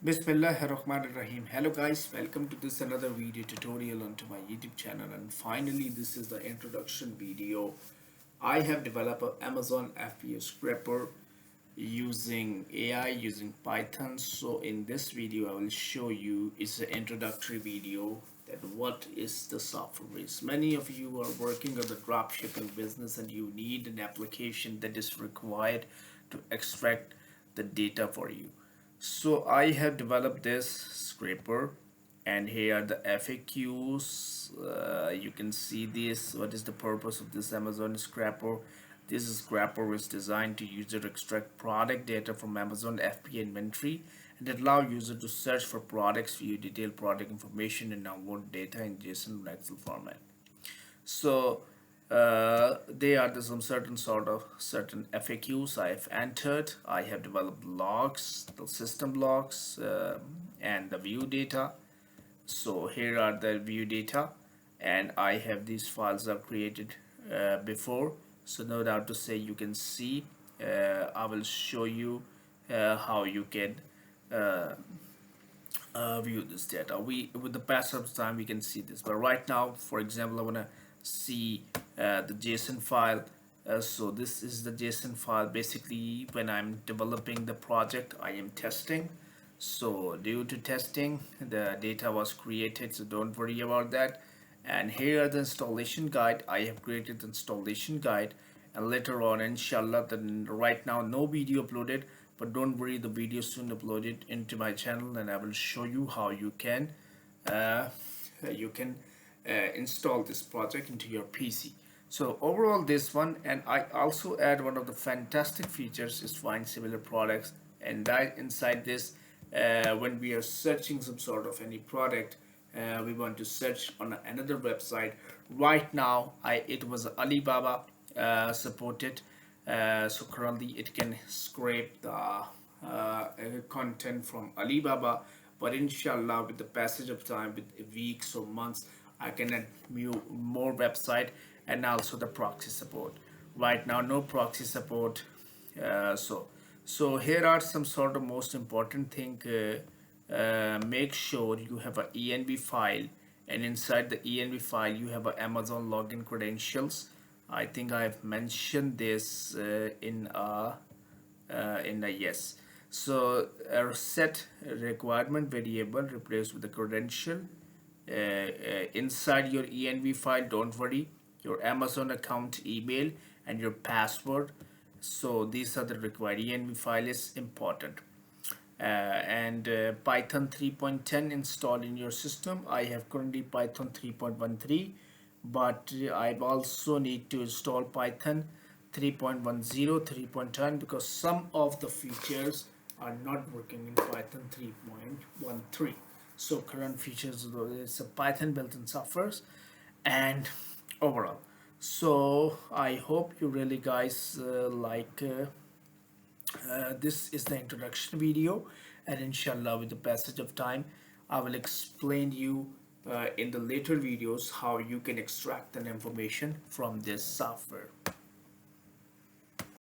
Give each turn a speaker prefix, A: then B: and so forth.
A: Bismillahirrahmanirrahim. Hello guys, welcome to this another video tutorial onto my YouTube channel, and finally this is the introduction video. I have developed an Amazon FBA Scraper using AI, using Python. So in this video I will show you, it's an introductory video, that what is the software is. Many of you are working on the dropshipping business and you need an application that is required to extract the data for you. So I have developed this scraper, and here are the FAQs. You can see this. What is the purpose of this Amazon scraper? This scraper is designed to user extract product data from Amazon FBA inventory and allow user to search for products, view detailed product information, and download data in JSON or Excel format. So they are some certain FAQs I have entered. I have developed logs, the system logs, and the view data. So here are the view data, and I have these files are created before. So no doubt to say, you can see. I will show you how you can uh, view this data. With the passage of time we can see this, but right now, for example, I want to see the JSON file. So this is the JSON file. Basically, when I'm developing the project, I am testing. So due to testing, the data was created, so don't worry about that. And here are the installation guide. I have created the installation guide, and later on, inshallah, then right now no video uploaded, but don't worry, the video soon uploaded into my channel, and I will show you how uh, you can install this project into your PC. So overall this one, and I also add one of the fantastic features is find similar products, and that inside this, when we are searching some sort of any product, we want to search on another website. Right now it was Alibaba supported, so currently it can scrape the content from Alibaba, but inshallah with the passage of time, with weeks or months, I can add more website, and also the proxy support. Right now no proxy support. So here are some sort of most important thing. Make sure you have a env file, and inside the env file you have a Amazon login credentials. I think I've mentioned this in a yes. So set requirement variable replaced with the credential inside your env file. Don't worry, your Amazon account email and your password. So these are the required. env file is important. And Python 3.10 installed in your system. I have currently Python 3.13, but I also need to install Python 3.10, 3.10, because some of the features are not working in Python 3.13. So current features, it's a Python built-in softwares, and overall. So I hope you really guys this is the introduction video, and inshallah with the passage of time I will explain you in the later videos how you can extract an information from this software.